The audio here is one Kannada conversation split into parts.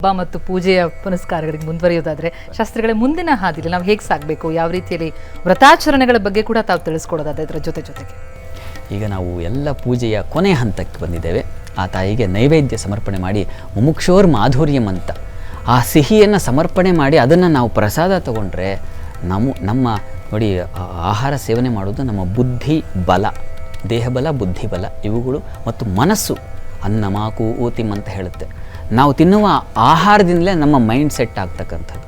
ಹಬ್ಬ ಮತ್ತು ಪೂಜೆಯ ಪುನಸ್ಕಾರಗಳಿಗೆ ಮುಂದುವರಿಯೋದಾದ್ರೆ ಶಾಸ್ತ್ರಿಗಳೇ ಮುಂದಿನ ಹಾದಿಲಿ ನಾವು ಹೇಗೆ ಸಾಗಬೇಕು, ಯಾವ ರೀತಿಯಲ್ಲಿ ವ್ರತಾಚರಣೆಗಳ ಬಗ್ಗೆ ಕೂಡ ತಾವು ತಿಳಿಸ್ಕೊಡೋದಾದ್ರೆ ಇದರ ಜೊತೆಗೆ ಈಗ ನಾವು ಎಲ್ಲ ಪೂಜೆಯ ಕೊನೆಯ ಹಂತಕ್ಕೆ ಬಂದಿದ್ದೇವೆ. ಆ ತಾಯಿಗೆ ನೈವೇದ್ಯ ಸಮರ್ಪಣೆ ಮಾಡಿ ಮುಮುಕ್ಷೋರ್ ಮಾಧುರ್ಯಂ ಅಂತ ಆ ಸಿಹಿಯನ್ನು ಸಮರ್ಪಣೆ ಮಾಡಿ ಅದನ್ನು ನಾವು ಪ್ರಸಾದ ತಗೊಂಡ್ರೆ ನಮ್ಮ ನೋಡಿ ಆಹಾರ ಸೇವನೆ ಮಾಡೋದು ನಮ್ಮ ಬುದ್ಧಿ ಬಲ, ದೇಹಬಲ, ಬುದ್ಧಿಬಲ ಇವುಗಳು ಮತ್ತು ಮನಸ್ಸು ಅನ್ನಮಾಕು ಊತಿಮ್ ಅಂತ ಹೇಳುತ್ತೆ. ನಾವು ತಿನ್ನುವ ಆಹಾರದಿಂದಲೇ ನಮ್ಮ ಮೈಂಡ್ ಸೆಟ್ ಆಗ್ತಕ್ಕಂಥದ್ದು.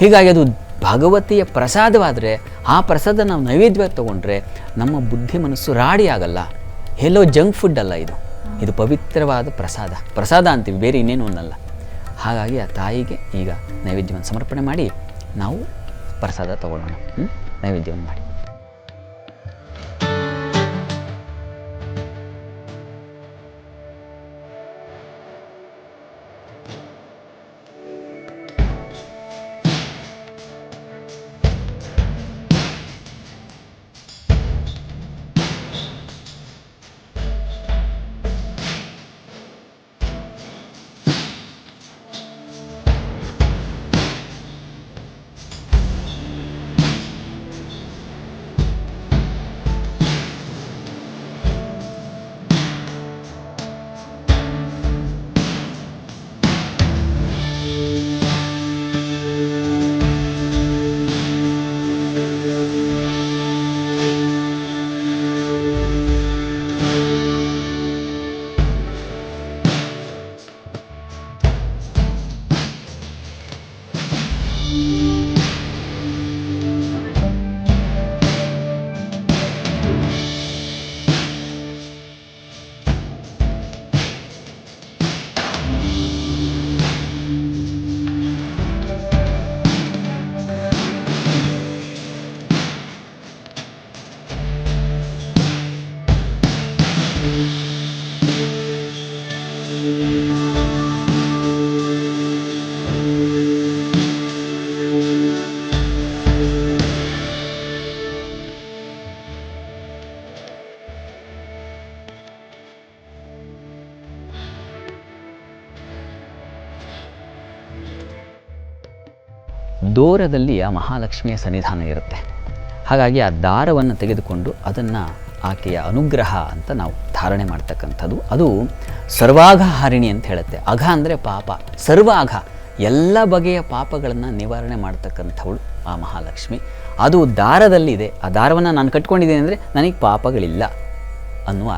ಹೀಗಾಗಿ ಅದು ಭಗವತಿಯ ಪ್ರಸಾದವಾದರೆ ಆ ಪ್ರಸಾದ ನಾವು ನೈವೇದ್ಯವಾಗಿ ತೊಗೊಂಡ್ರೆ ನಮ್ಮ ಬುದ್ಧಿ ಮನಸ್ಸು ರಾಡಿ ಆಗಲ್ಲ. ಎಲ್ಲೋ ಜಂಕ್ ಫುಡ್ ಅಲ್ಲ, ಇದು ಪವಿತ್ರವಾದ ಪ್ರಸಾದ ಅಂತೀವಿ, ಬೇರೆ ಇನ್ನೇನು ಅನ್ನಲ್ಲ. ಹಾಗಾಗಿ ಆ ತಾಯಿಗೆ ಈಗ ನೈವೇದ್ಯವನ್ನು ಸಮರ್ಪಣೆ ಮಾಡಿ ನಾವು ಪ್ರಸಾದ ತಗೊಳ್ಳೋಣ. ನೈವೇದ್ಯವನ್ನು ಮಾಡಿ. ದೂರದಲ್ಲಿ ಆ ಮಹಾಲಕ್ಷ್ಮಿಯ ಸನ್ನಿಧಾನ ಇರುತ್ತೆ. ಹಾಗಾಗಿ ಆ ದಾರವನ್ನು ತೆಗೆದುಕೊಂಡು ಅದನ್ನು ಆಕೆಯ ಅನುಗ್ರಹ ಅಂತ ನಾವು ಧಾರಣೆ ಮಾಡ್ತಕ್ಕಂಥದ್ದು. ಅದು ಸರ್ವಾಘಹಾರಿಣಿ ಅಂತ ಹೇಳುತ್ತೆ. ಅಘ ಅಂದರೆ ಪಾಪ, ಸರ್ವಾಘ ಎಲ್ಲ ಬಗೆಯ ಪಾಪಗಳನ್ನು ನಿವಾರಣೆ ಮಾಡ್ತಕ್ಕಂಥವಳು ಆ ಮಹಾಲಕ್ಷ್ಮಿ. ಅದು ದಾರದಲ್ಲಿದೆ. ಆ ದಾರವನ್ನು ನಾನು ಕಟ್ಕೊಂಡಿದ್ದೇನೆ ಅಂದರೆ ನನಗೆ ಪಾಪಗಳಿಲ್ಲ ಅನ್ನುವ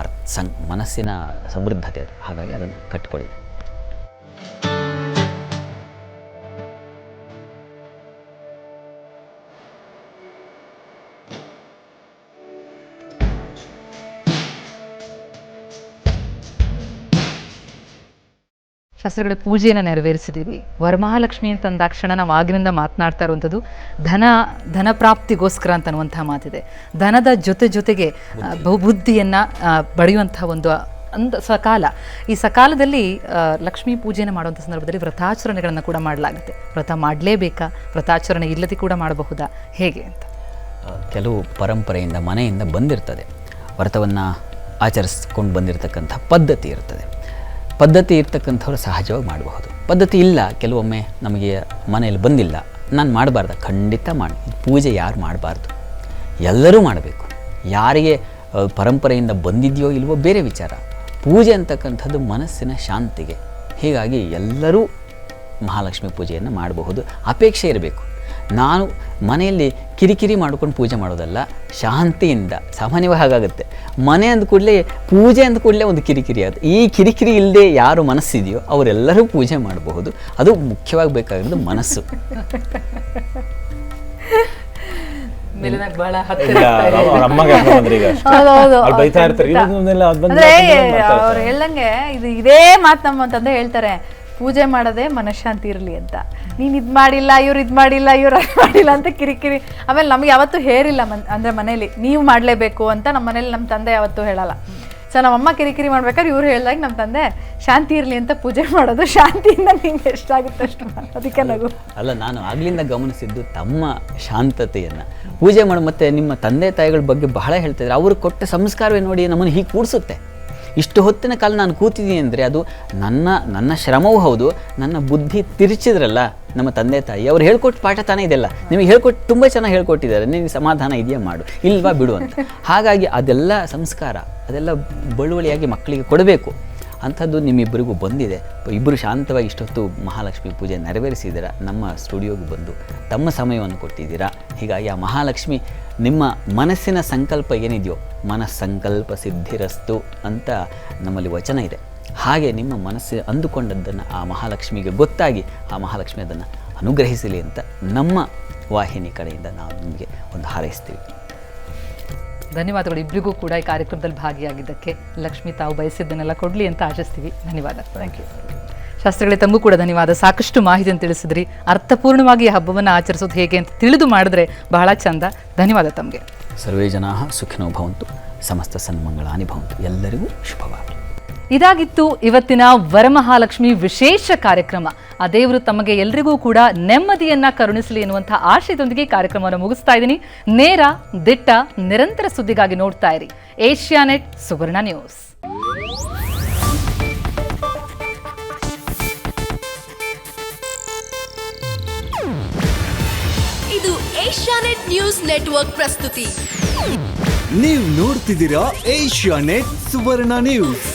ಮನಸ್ಸಿನ ಸಮೃದ್ಧತೆ ಅದು. ಹಾಗಾಗಿ ಅದನ್ನು ಕಟ್ಕೊಳ್ಳಿ. ಶಾಸ್ತ್ರಿಗಳ ಪೂಜೆಯನ್ನು ನೆರವೇರಿಸಿದ್ದೀವಿ. ವರಮಹಾಲಕ್ಷ್ಮಿ ಅಂತ ಅಂದಾಕ್ಷಣ ನಾವು ಆಗಿನಿಂದ ಮಾತನಾಡ್ತಾ ಇರುವಂಥದ್ದು ಧನ ಪ್ರಾಪ್ತಿಗೋಸ್ಕರ ಅಂತನ್ನುವಂಥ ಮಾತಿದೆ. ಧನದ ಜೊತೆಗೆ ಬಹುಬುದ್ಧಿಯನ್ನು ಪಡೆಯುವಂಥ ಒಂದು ಸಕಾಲ. ಈ ಸಕಾಲದಲ್ಲಿ ಲಕ್ಷ್ಮೀ ಪೂಜೆಯನ್ನು ಮಾಡುವಂಥ ಸಂದರ್ಭದಲ್ಲಿ ವ್ರತಾಚರಣೆಗಳನ್ನು ಕೂಡ ಮಾಡಲಾಗುತ್ತೆ. ವ್ರತ ಮಾಡಲೇಬೇಕಾ, ವ್ರತಾಚರಣೆ ಇಲ್ಲದೆ ಕೂಡ ಮಾಡಬಹುದಾ, ಹೇಗೆ ಅಂತ? ಕೆಲವು ಪರಂಪರೆಯಿಂದ ಮನೆಯಿಂದ ಬಂದಿರ್ತದೆ, ವ್ರತವನ್ನು ಆಚರಿಸ್ಕೊಂಡು ಬಂದಿರತಕ್ಕಂಥ ಪದ್ಧತಿ ಇರ್ತದೆ. ಪದ್ಧತಿ ಇರ್ತಕ್ಕಂಥವ್ರು ಸಹಜವಾಗಿ ಮಾಡಬಹುದು. ಪದ್ಧತಿ ಇಲ್ಲ, ಕೆಲವೊಮ್ಮೆ ನಮಗೆ ಮನೆಯಲ್ಲಿ ಬಂದಿಲ್ಲ, ನಾನು ಮಾಡಬಾರ್ದ? ಖಂಡಿತ ಮಾಡಿ. ಪೂಜೆ ಯಾರು ಮಾಡಬಾರ್ದು, ಎಲ್ಲರೂ ಮಾಡಬೇಕು. ಯಾರಿಗೆ ಪರಂಪರೆಯಿಂದ ಬಂದಿದೆಯೋ ಇಲ್ವೋ ಬೇರೆ ವಿಚಾರ. ಪೂಜೆ ಅಂತಕ್ಕಂಥದ್ದು ಮನಸ್ಸಿನ ಶಾಂತಿಗೆ. ಹೀಗಾಗಿ ಎಲ್ಲರೂ ಮಹಾಲಕ್ಷ್ಮಿ ಪೂಜೆಯನ್ನು ಮಾಡಬಹುದು. ಅಪೇಕ್ಷೆ ಇರಬೇಕು. ನಾನು ಮನೆಯಲ್ಲಿ ಕಿರಿಕಿರಿ ಮಾಡ್ಕೊಂಡು ಪೂಜೆ ಮಾಡೋದಲ್ಲ, ಶಾಂತಿಯಿಂದ. ಸಾಮಾನ್ಯವಾಗಿ ಹಾಗಾಗುತ್ತೆ. ಮನೆ ಅಂದ ಕೂಡಲೇ, ಪೂಜೆ ಅಂದ ಕೂಡಲೇ ಒಂದು ಕಿರಿಕಿರಿ ಆಗುತ್ತೆ. ಈ ಕಿರಿಕಿರಿ ಇಲ್ಲದೆ ಯಾರು ಮನಸ್ಸಿದೆಯೋ ಅವರೆಲ್ಲರೂ ಪೂಜೆ ಮಾಡಬಹುದು. ಅದು ಮುಖ್ಯವಾಗಿ ಬೇಕಾಗಿರೋದು ಮನಸ್ಸು. ಅವ್ರು ಹೇಳಂಗೆ ಇದೇ ಮಾತು ನಮ್ಮ ತಂದೆ ಹೇಳ್ತಾರೆ, ಪೂಜೆ ಮಾಡೋದೇ ಮನಃಶಾಂತಿ ಇರಲಿ ಅಂತ. ನೀನು ಇದು ಮಾಡಿಲ್ಲ, ಇವ್ರು ಇದು ಮಾಡಿಲ್ಲ, ಇವ್ರು ಅದು ಮಾಡಿಲ್ಲ ಅಂತ ಕಿರಿಕಿರಿ. ಆಮೇಲೆ ನಮ್ಗೆ ಯಾವತ್ತೂ ಹೇರಿಲ್ಲ ಅಂದರೆ ಮನೇಲಿ ನೀವು ಮಾಡಲೇಬೇಕು ಅಂತ ನಮ್ಮ ಮನೇಲಿ ನಮ್ಮ ತಂದೆ ಯಾವತ್ತೂ ಹೇಳಲ್ಲ. ಸೊ ನಮ್ಮಮ್ಮ ಕಿರಿಕಿರಿ ಮಾಡ್ಬೇಕಾದ್ರೆ ಇವ್ರು ಹೇಳಿದಾಗ ನಮ್ಮ ತಂದೆ ಶಾಂತಿ ಇರಲಿ ಅಂತ ಪೂಜೆ ಮಾಡೋದು. ಶಾಂತಿಯಿಂದ ನಿಮ್ಗೆ ಎಷ್ಟಾಗುತ್ತೆ ಅಷ್ಟು ಅದಕ್ಕೆ ನಗು ಅಲ್ಲ. ನಾನು ಆಗ್ಲಿಂದ ಗಮನಿಸಿದ್ದು ತಮ್ಮ ಶಾಂತತೆಯನ್ನು. ಪೂಜೆ ಮಾಡಿ ಮತ್ತೆ ನಿಮ್ಮ ತಂದೆ ತಾಯಿಗಳ ಬಗ್ಗೆ ಬಹಳ ಹೇಳ್ತಿದ್ರು. ಅವರು ಕೊಟ್ಟ ಸಂಸ್ಕಾರವೇ ನೋಡಿ ನಮ್ಮನ್ನು ಹೀಗೆ ಕೂಡಿಸುತ್ತೆ. ಇಷ್ಟು ಹೊತ್ತಿನ ಕಾಲ ನಾನು ಕೂತಿದ್ದೀನಿ ಅಂದರೆ ಅದು ನನ್ನ ಶ್ರಮವೂ ಹೌದು. ನನ್ನ ಬುದ್ಧಿ ತಿರುಚಿದ್ರಲ್ಲ ನಮ್ಮ ತಂದೆ ತಾಯಿ, ಅವ್ರು ಹೇಳ್ಕೊಟ್ಟು ಪಾಠ ತಾನೇ ಇದೆಲ್ಲ, ನಿಮಗೆ ಹೇಳ್ಕೊಟ್ಟು ತುಂಬ ಚೆನ್ನಾಗಿ ಹೇಳ್ಕೊಟ್ಟಿದ್ದಾರೆ, ನಿನಗೆ ಸಮಾಧಾನ ಇದೆಯಾ ಮಾಡು, ಇಲ್ವಾ ಬಿಡು ಅಂತ. ಹಾಗಾಗಿ ಅದೆಲ್ಲ ಸಂಸ್ಕಾರ, ಅದೆಲ್ಲ ಬಳುವಳಿಯಾಗಿ ಮಕ್ಕಳಿಗೆ ಕೊಡಬೇಕು. ಅಂಥದ್ದು ನಿಮ್ಮಿಬ್ಬರಿಗೂ ಬಂದಿದೆ. ಇಬ್ಬರು ಶಾಂತವಾಗಿ ಇಷ್ಟೊತ್ತು ಮಹಾಲಕ್ಷ್ಮಿ ಪೂಜೆ ನೆರವೇರಿಸಿದ್ದೀರಾ, ನಮ್ಮ ಸ್ಟುಡಿಯೋಗೆ ಬಂದು ತಮ್ಮ ಸಮಯವನ್ನು ಕೊಟ್ಟಿದ್ದೀರಾ. ಹೀಗಾಗಿ ಆ ಮಹಾಲಕ್ಷ್ಮಿ ನಿಮ್ಮ ಮನಸ್ಸಿನ ಸಂಕಲ್ಪ ಏನಿದೆಯೋ, ಮನಸ್ಸಂಕಲ್ಪ ಸಿದ್ಧಿರಸ್ತು ಅಂತ ನಮ್ಮಲ್ಲಿ ವಚನ ಇದೆ. ಹಾಗೆ ನಿಮ್ಮ ಮನಸ್ಸು ಅಂದುಕೊಂಡದ್ದನ್ನು ಆ ಮಹಾಲಕ್ಷ್ಮಿಗೆ ಗೊತ್ತಾಗಿ ಆ ಮಹಾಲಕ್ಷ್ಮಿ ಅದನ್ನು ಅನುಗ್ರಹಿಸಲಿ ಅಂತ ನಮ್ಮ ವಾಹಿನಿ ಕಡೆಯಿಂದ ನಾವು ನಿಮಗೆ ಒಂದು ಹಾರೈಸ್ತೀವಿ. ಧನ್ಯವಾದಗಳು ಇಬ್ಬರಿಗೂ ಕೂಡ ಈ ಕಾರ್ಯಕ್ರಮದಲ್ಲಿ ಭಾಗಿಯಾಗಿದ್ದಕ್ಕೆ. ಲಕ್ಷ್ಮಿ ತಾವು ಬಯಸಿದ್ದನ್ನೆಲ್ಲ ಕೊಡಲಿ ಅಂತ ಆಶಿಸ್ತೀವಿ. ಧನ್ಯವಾದ. Thank you. ಶಾಸ್ತ್ರಿಗಳೇ, ತಮಗೂ ಕೂಡ ಧನ್ಯವಾದ. ಸಾಕಷ್ಟು ಮಾಹಿತಿಯನ್ನು ತಿಳಿಸಿದ್ರಿ. ಅರ್ಥಪೂರ್ಣವಾಗಿ ಈ ಹಬ್ಬವನ್ನು ಆಚರಿಸೋದು ಹೇಗೆ ಅಂತ ತಿಳಿದು ಮಾಡಿದ್ರೆ ಬಹಳ ಚಂದ. ಧನ್ಯವಾದ ತಮಗೆ. ಸರ್ವೇ ಜನಾಃ ಸುಖಿನೋ ಭವಂತು, ಸಮಸ್ತ ಸನ್ಮಂಗಳಾನಿ ಭವಂತು. ಎಲ್ಲರಿಗೂ ಶುಭವಾಗಲಿ. ಇದಾಗಿತ್ತು ಇವತ್ತಿನ ವರಮಹಾಲಕ್ಷ್ಮಿ ವಿಶೇಷ ಕಾರ್ಯಕ್ರಮ. ಆ ದೇವರು ತಮಗೆ ಎಲ್ರಿಗೂ ಕೂಡ ನೆಮ್ಮದಿಯನ್ನ ಕರುಣಿಸಲಿ ಎನ್ನುವಂತಹ ಆಶಯದೊಂದಿಗೆ ಕಾರ್ಯಕ್ರಮವನ್ನು ಮುಗಿಸ್ತಾ ಇದ್ದೀನಿ. ನೇರ, ದಿಟ್ಟ, ನಿರಂತರ ಸುದ್ದಿಗಾಗಿ ನೋಡ್ತಾ ಇರಿ ಏಷ್ಯಾನೆಟ್ ಸುವರ್ಣ ನ್ಯೂಸ್. ಇದು ಏಷ್ಯಾನೆಟ್ ನ್ಯೂಸ್ ನೆಟ್ವರ್ಕ್ ಪ್ರಸ್ತುತಿ. ನೀವು ನೋಡ್ತಿದ್ದೀರಾ ಏಷ್ಯಾನೆಟ್ ಸುವರ್ಣ ನ್ಯೂಸ್.